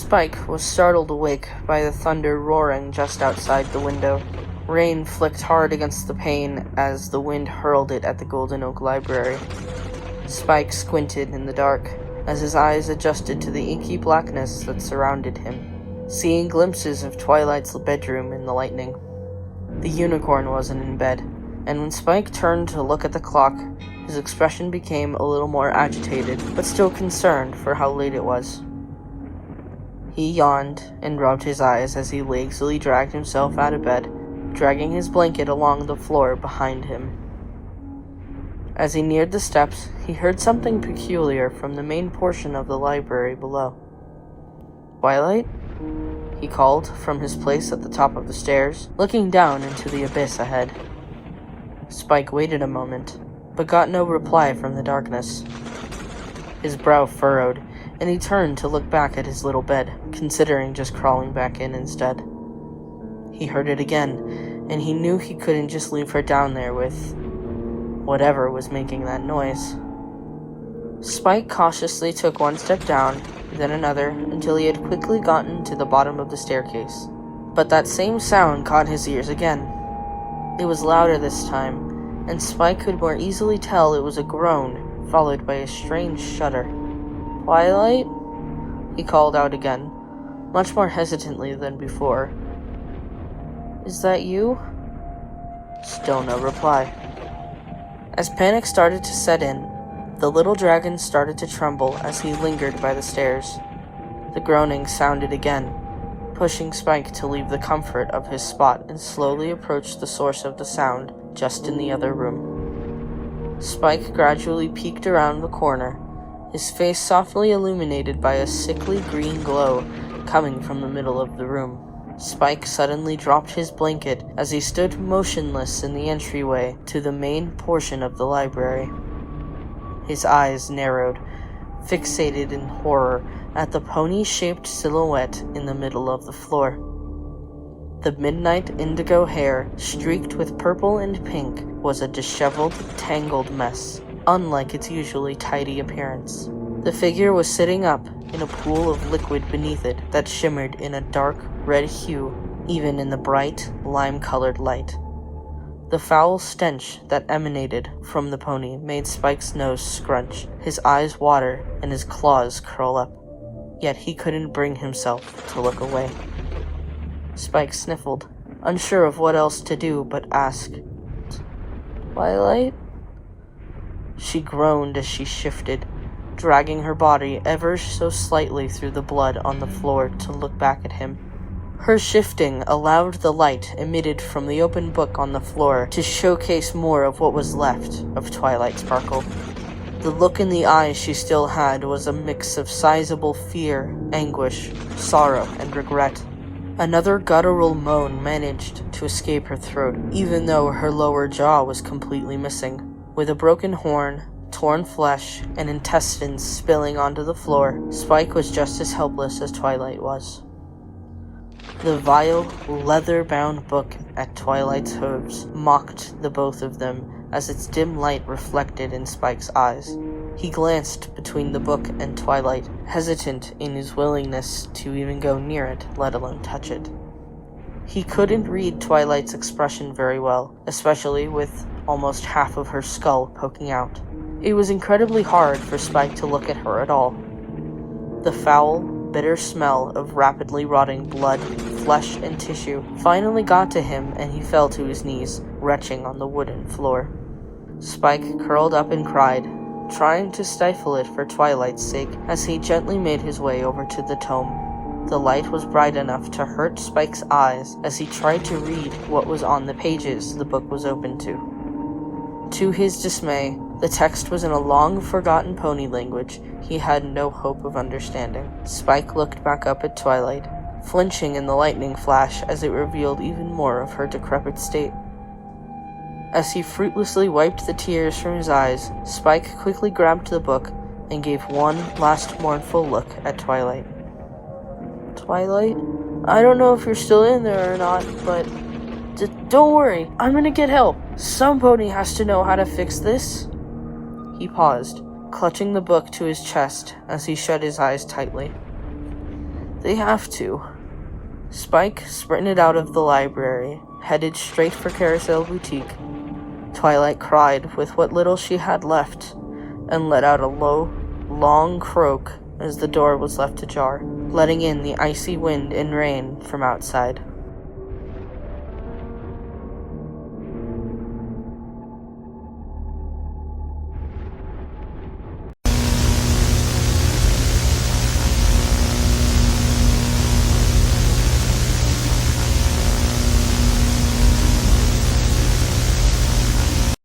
Spike was startled awake by the thunder roaring just outside the window. Rain flicked hard against the pane as the wind hurled it at the Golden Oak Library. Spike squinted in the dark as his eyes adjusted to the inky blackness that surrounded him, seeing glimpses of Twilight's bedroom in the lightning. The unicorn wasn't in bed, and when Spike turned to look at the clock, his expression became a little more agitated, but still concerned for how late it was. He yawned and rubbed his eyes as he lazily dragged himself out of bed, dragging his blanket along the floor behind him. As he neared the steps, he heard something peculiar from the main portion of the library below. "Twilight?" he called from his place at the top of the stairs, looking down into the abyss ahead. Spike waited a moment, but got no reply from the darkness. His brow furrowed, and he turned to look back at his little bed, considering just crawling back in instead. He heard it again, and he knew he couldn't just leave her down there with whatever was making that noise. Spike cautiously took one step down, then another, until he had quickly gotten to the bottom of the staircase. But that same sound caught his ears again. It was louder this time, and Spike could more easily tell it was a groan, followed by a strange shudder. "Twilight?" he called out again, much more hesitantly than before. "Is that you?" Still no reply. As panic started to set in, the little dragon started to tremble as he lingered by the stairs. The groaning sounded again, pushing Spike to leave the comfort of his spot and slowly approach the source of the sound just in the other room. Spike gradually peeked around the corner, his face softly illuminated by a sickly green glow coming from the middle of the room. Spike suddenly dropped his blanket as he stood motionless in the entryway to the main portion of the library. His eyes narrowed, fixated in horror at the pony-shaped silhouette in the middle of the floor. The midnight indigo hair, streaked with purple and pink, was a disheveled, tangled mess, unlike its usually tidy appearance. The figure was sitting up in a pool of liquid beneath it that shimmered in a dark red hue, even in the bright, lime-colored light. The foul stench that emanated from the pony made Spike's nose scrunch, his eyes water, and his claws curl up. Yet he couldn't bring himself to look away. Spike sniffled, unsure of what else to do but ask, "Twilight?" She groaned as she shifted, dragging her body ever so slightly through the blood on the floor to look back at him. Her shifting allowed the light emitted from the open book on the floor to showcase more of what was left of Twilight Sparkle. The look in the eyes she still had was a mix of sizable fear, anguish, sorrow, and regret. Another guttural moan managed to escape her throat, even though her lower jaw was completely missing. With a broken horn, torn flesh, and intestines spilling onto the floor, Spike was just as helpless as Twilight was. The vile, leather-bound book at Twilight's hooves mocked the both of them as its dim light reflected in Spike's eyes. He glanced between the book and Twilight, hesitant in his willingness to even go near it, let alone touch it. He couldn't read Twilight's expression very well, especially with almost half of her skull poking out. It was incredibly hard for Spike to look at her at all. The foul, bitter smell of rapidly rotting blood, flesh, and tissue finally got to him, and he fell to his knees, retching on the wooden floor. Spike curled up and cried, trying to stifle it for Twilight's sake as he gently made his way over to the tome. The light was bright enough to hurt Spike's eyes as he tried to read what was on the pages the book was open to. To his dismay, the text was in a long-forgotten pony language he had no hope of understanding. Spike looked back up at Twilight, flinching in the lightning flash as it revealed even more of her decrepit state. As he fruitlessly wiped the tears from his eyes, Spike quickly grabbed the book and gave one last mournful look at Twilight. "Twilight? I don't know if you're still in there or not, but don't worry, I'm gonna get help. Some pony has to know how to fix this." He paused, clutching the book to his chest as he shut his eyes tightly. They have to. Spike sprinted out of the library, headed straight for Carousel Boutique. Twilight cried with what little she had left, and let out a low, long croak as the door was left ajar, letting in the icy wind and rain from outside.